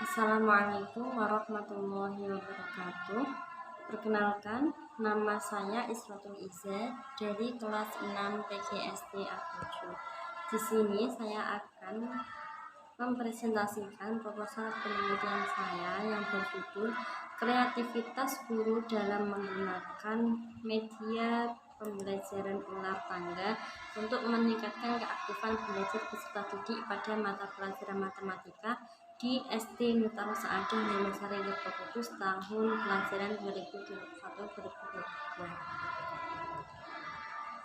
Assalamualaikum warahmatullahi wabarakatuh. Perkenalkan, nama saya Isrotul Iza dari kelas 6 PGSD A7. Di sini saya akan mempresentasikan proposal penelitian saya yang berjudul Kreativitas Guru dalam Menggunakan Media Pembelajaran Ular Tangga untuk Meningkatkan Keaktifan Belajar Peserta Didik pada Mata Pelajaran Matematika di SD Miftahu Saadah Wonosari Lebak Kudus tahun pelajaran 2021-2022.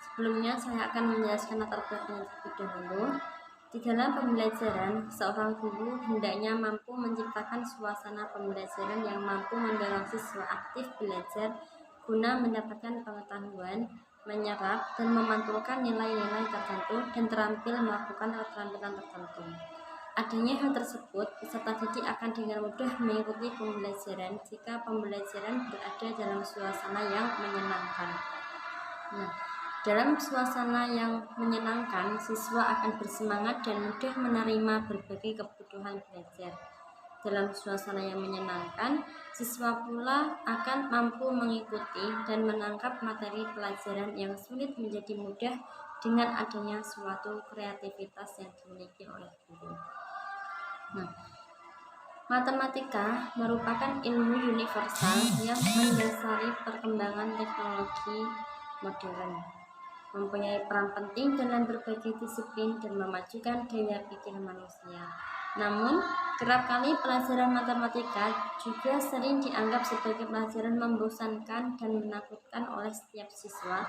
Sebelumnya saya akan menjelaskan latar belakangnya terlebih dahulu. Di dalam pembelajaran, seorang guru hendaknya mampu menciptakan suasana pembelajaran yang mampu mendorong siswa aktif belajar guna mendapatkan pengetahuan, menyerap dan memantulkan nilai-nilai tertentu dan terampil melakukan keterampilan tertentu. Adanya hal tersebut, peserta didik akan dengan mudah mengikuti pembelajaran jika pembelajaran berada dalam suasana yang menyenangkan. Dalam suasana yang menyenangkan, siswa akan bersemangat dan mudah menerima berbagai kebutuhan belajar. Dalam suasana yang menyenangkan, siswa pula akan mampu mengikuti dan menangkap materi pelajaran yang sulit menjadi mudah dengan adanya suatu kreativitas yang dimiliki oleh guru. Matematika merupakan ilmu universal yang mendasari perkembangan teknologi modern, mempunyai peran penting dalam berbagai disiplin dan memajukan daya pikir manusia. Namun, kerap kali pelajaran matematika juga sering dianggap sebagai pelajaran membosankan dan menakutkan oleh setiap siswa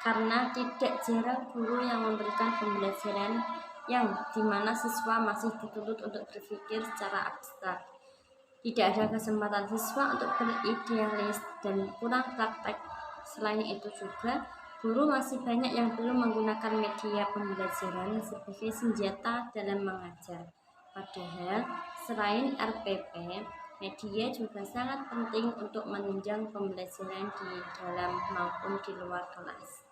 karena tidak jarang guru yang memberikan pembelajaran yang dimana siswa masih dituntut untuk berpikir secara abstrak. Tidak ada kesempatan siswa untuk beridealis dan kurang praktek. Selain itu juga, guru masih banyak yang belum menggunakan media pembelajaran sebagai senjata dalam mengajar. Padahal, selain RPP, media juga sangat penting untuk menunjang pembelajaran di dalam maupun di luar kelas.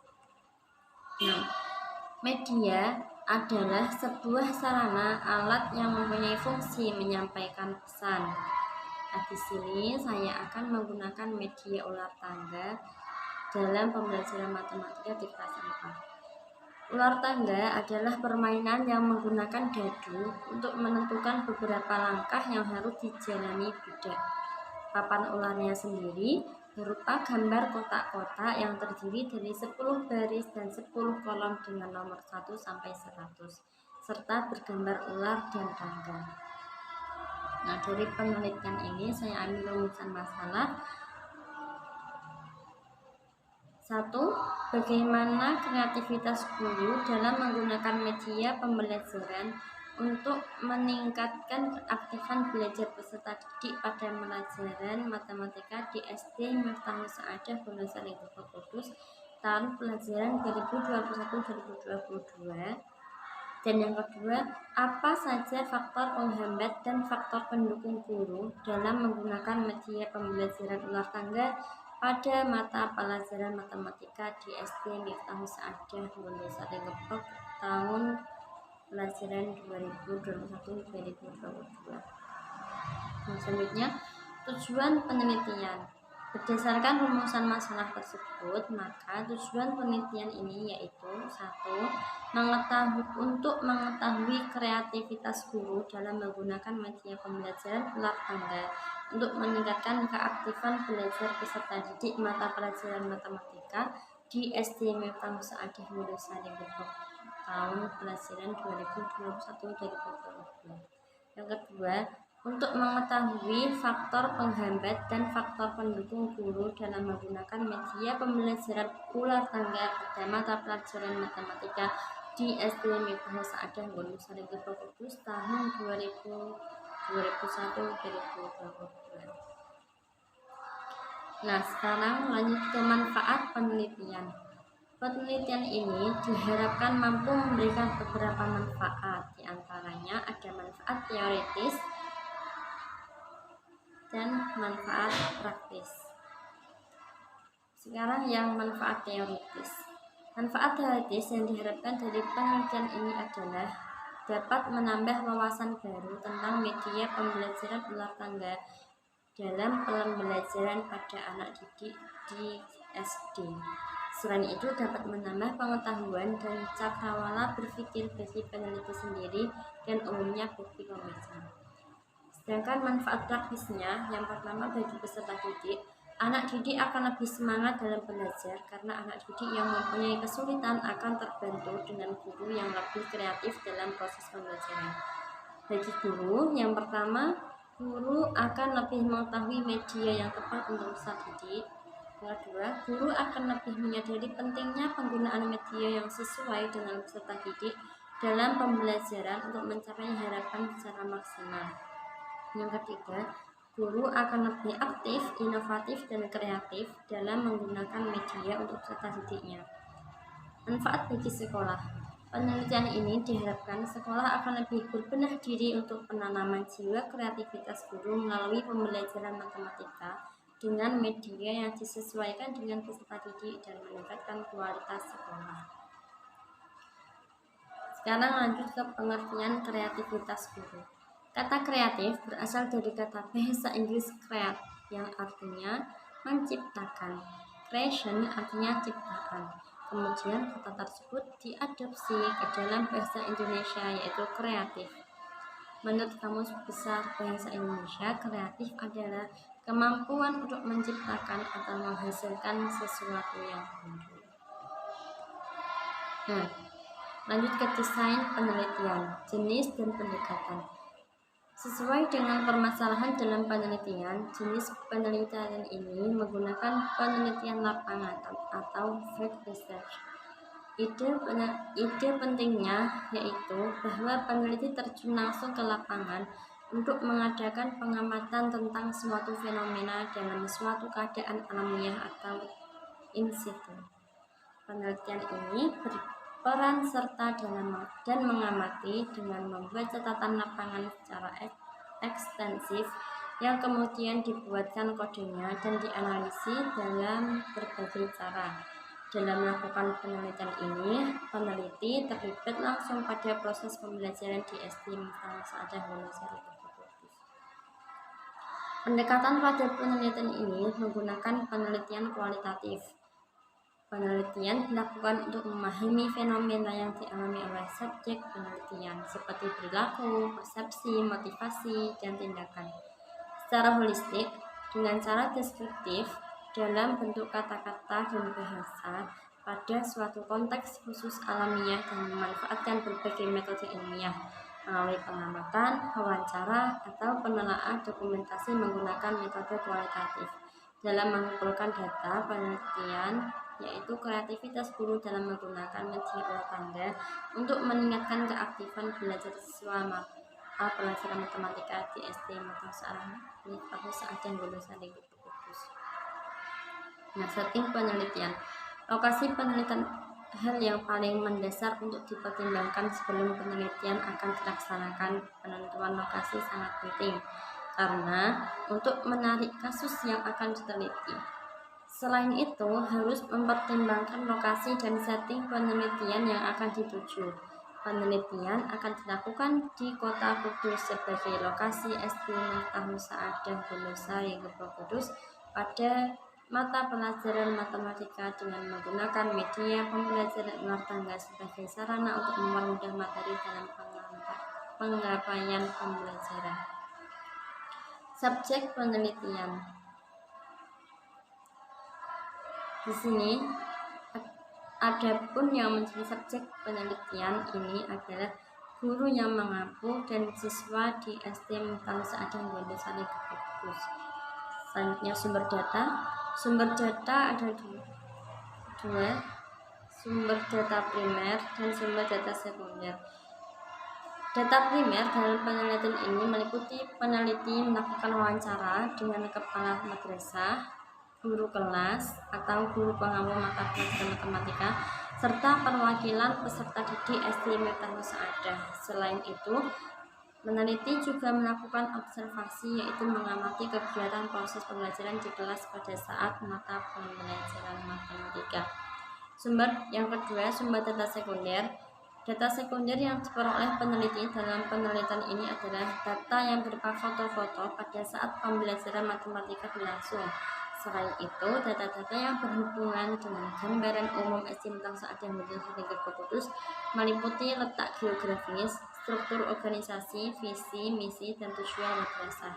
Media adalah sebuah sarana alat yang mempunyai fungsi menyampaikan pesan. Di sini saya akan menggunakan media ular tangga dalam pembelajaran matematika di kelas 4. Ular tangga adalah permainan yang menggunakan dadu untuk menentukan beberapa langkah yang harus dijalani budak. Papan ularnya sendiri berupa gambar kotak-kotak yang terdiri dari 10 baris dan 10 kolom dengan nomor 1 sampai 100 serta bergambar ular dan tangga. Dari penelitian ini saya ambil rumusan masalah. 1. Bagaimana kreativitas guru dalam menggunakan media pembelajaran untuk meningkatkan keaktifan belajar peserta didik pada pelajaran matematika di SD Miftahu Saadah Wonosari Lebak Kudus tahun pelajaran 2021-2022. Dan yang kedua, apa saja faktor penghambat dan faktor pendukung guru dalam menggunakan media pembelajaran ular tangga pada mata pelajaran matematika di SD Miftahu Saadah Wonosari Lebak tahun pelajaran 2021-2022. Selanjutnya, tujuan penelitian. Berdasarkan rumusan masalah tersebut, maka tujuan penelitian ini yaitu 1. Untuk mengetahui kreativitas guru dalam menggunakan media pembelajaran ular tangga untuk meningkatkan keaktifan belajar peserta didik mata pelajaran matematika di SD Miftahu Saadah Wonosari Lebak tahun pelajaran 2021-2022. Yang kedua, untuk mengetahui faktor penghambat dan faktor pendukung guru dalam menggunakan media pembelajaran ular tangga pada mata pelajaran matematika di SD Miftahu Saadah Wonosari Lebak Kudus tahun 2021-2022. Sekarang lanjut ke manfaat penelitian. Penelitian ini diharapkan mampu memberikan beberapa manfaat, diantaranya ada manfaat teoritis dan manfaat praktis. Sekarang yang manfaat teoritis. Manfaat teoritis yang diharapkan dari penelitian ini adalah dapat menambah wawasan baru tentang media pembelajaran luar tangga dalam pembelajaran pada anak didik di SD. Selain itu dapat menambah pengetahuan dan cakrawala berpikir bagi peneliti sendiri dan umumnya bagi pembaca. Sedangkan manfaat praktisnya, yang pertama bagi peserta didik, anak didik akan lebih semangat dalam belajar karena anak didik yang mempunyai kesulitan akan terbantu dengan guru yang lebih kreatif dalam proses pembelajaran. Bagi guru, yang pertama, guru akan lebih mengetahui media yang tepat untuk peserta didik. Yang kedua, guru akan lebih menyadari pentingnya penggunaan media yang sesuai dengan peserta didik dalam pembelajaran untuk mencapai harapan secara maksimal. Yang ketiga, guru akan lebih aktif, inovatif, dan kreatif dalam menggunakan media untuk peserta didiknya. Manfaat bagi sekolah. Penelitian ini diharapkan sekolah akan lebih berbenah diri untuk penanaman jiwa kreativitas guru melalui pembelajaran matematika dengan media yang disesuaikan dengan peserta didik dan meningkatkan kualitas sekolah. Sekarang lanjut ke pengertian kreativitas guru. Kata kreatif berasal dari kata bahasa Inggris create yang artinya menciptakan. Creation artinya ciptaan. Kemudian kata tersebut diadopsi ke dalam bahasa Indonesia yaitu kreatif. Menurut Kamus Besar Bahasa Indonesia, kreatif adalah kemampuan untuk menciptakan atau menghasilkan sesuatu yang baru. Lanjut ke desain penelitian, jenis dan pendekatan. Sesuai dengan permasalahan dalam penelitian, jenis penelitian ini menggunakan penelitian lapangan atau field research. Ide pentingnya yaitu bahwa peneliti terjun langsung ke lapangan untuk mengadakan pengamatan tentang suatu fenomena dalam suatu keadaan alamiah atau in situ. Penelitian ini berperan serta dan mengamati dengan membuat catatan lapangan secara ekstensif yang kemudian dibuatkan kodenya dan dianalisis dalam berbagai cara. Dalam melakukan penelitian ini, peneliti terlibat langsung pada proses pembelajaran di SD Sa'adah Wonosari. Pendekatan pada penelitian ini menggunakan penelitian kualitatif. Penelitian dilakukan untuk memahami fenomena yang dialami oleh subjek penelitian, seperti perilaku, persepsi, motivasi, dan tindakan. Secara holistik, dengan cara deskriptif, dalam bentuk kata-kata dan bahasa, pada suatu konteks khusus alamiah dan memanfaatkan berbagai metode ilmiah, melalui pengamatan, wawancara, atau penelaahan dokumentasi menggunakan metode kualitatif. Dalam mengumpulkan data penelitian, yaitu kreativitas guru dalam menggunakan media luar tangga untuk meningkatkan keaktifan belajar siswa pelajaran matematika di SD Sa'adah Wonosari. Setting penelitian. Lokasi penelitian hal yang paling mendasar untuk dipertimbangkan sebelum penelitian akan dilaksanakan. Penentuan lokasi sangat penting karena untuk menarik kasus yang akan diteliti. Selain itu, harus mempertimbangkan lokasi dan setting penelitian yang akan dituju. Penelitian akan dilakukan di Kota Kudus sebagai lokasi SD Sa'adah Wonosari Kudus pada mata pelajaran matematika dengan menggunakan media pembelajaran luar tangga sebagai sarana untuk mempermudah materi dalam penggapaian pembelajaran. Subjek penelitian. Di sini adapun yang menjadi subjek penelitian ini adalah guru yang mengaku dan siswa di SD Sa'adah Wonosari Kudus. Selanjutnya sumber data. Sumber data ada dua, sumber data primer dan sumber data sekunder. Data primer dalam penelitian ini meliputi peneliti melakukan wawancara dengan kepala madrasah, guru kelas atau guru pengawas mata pelajaran matematika, serta perwakilan peserta didik SD Sa'adah. Selain itu, peneliti juga melakukan observasi, yaitu mengamati kegiatan proses pembelajaran di kelas pada saat mata pembelajaran matematika. Yang kedua, sumber data sekunder. Data sekunder yang diperoleh peneliti dalam penelitian ini adalah data yang berupa foto-foto pada saat pembelajaran matematika berlangsung. Selain itu, data-data yang berhubungan dengan gambaran umum tentang saat yang hingga keputus meliputi letak geografis, struktur organisasi, visi, misi, dan tujuan madrasah.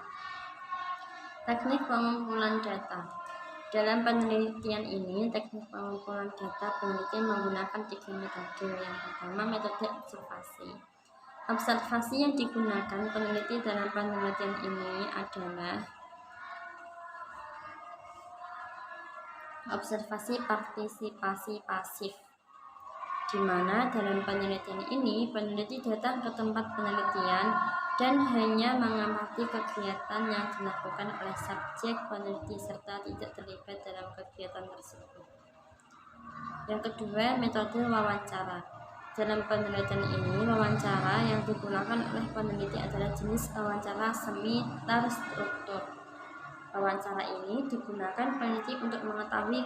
Teknik pengumpulan data. Dalam penelitian ini, teknik pengumpulan data peneliti menggunakan 3 metode. Yang pertama, metode observasi. Observasi yang digunakan peneliti dalam penelitian ini adalah observasi partisipasi pasif, di mana dalam penelitian ini peneliti datang ke tempat penelitian dan hanya mengamati kegiatan yang dilakukan oleh subjek peneliti serta tidak terlibat dalam kegiatan tersebut. Yang kedua, metode wawancara. Dalam penelitian ini, wawancara yang digunakan oleh peneliti adalah jenis wawancara semi terstruktur. Wawancara ini digunakan peneliti untuk mengetahui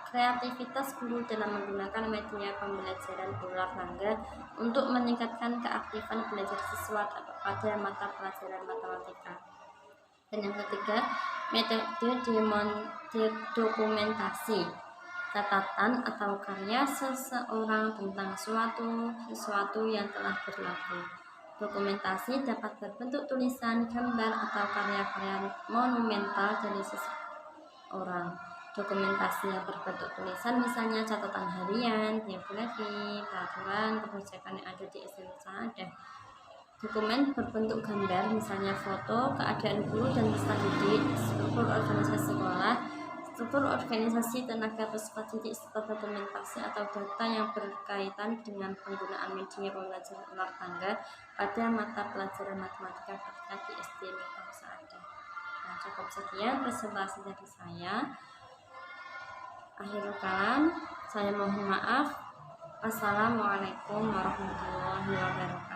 kreativitas guru dalam menggunakan media pembelajaran ulang tangga untuk meningkatkan keaktifan belajar siswa pada mata pelajaran matematika. Dan yang ketiga, metode dokumentasi. Catatan atau karya seseorang tentang sesuatu yang telah berlaku. Dokumentasi dapat berbentuk tulisan, gambar, atau karya-karya monumental dari seseorang. Dokumentasi yang berbentuk tulisan misalnya catatan harian, biografi, peraturan, kebijakan yang ada di SMK ada. Dokumen berbentuk gambar misalnya foto, keadaan guru dan peserta didik, struktur organisasi sekolah, struktur organisasi tenaga peserta didik serta dokumentasi atau data yang berkaitan dengan penggunaan media pembelajaran ulang tangga pada mata pelajaran matematika ketika di SD Mikrosa ada. Nah, cukup sekian presentasi dari saya. Akhirul kalam, saya mohon maaf. Assalamualaikum warahmatullahi wabarakatuh.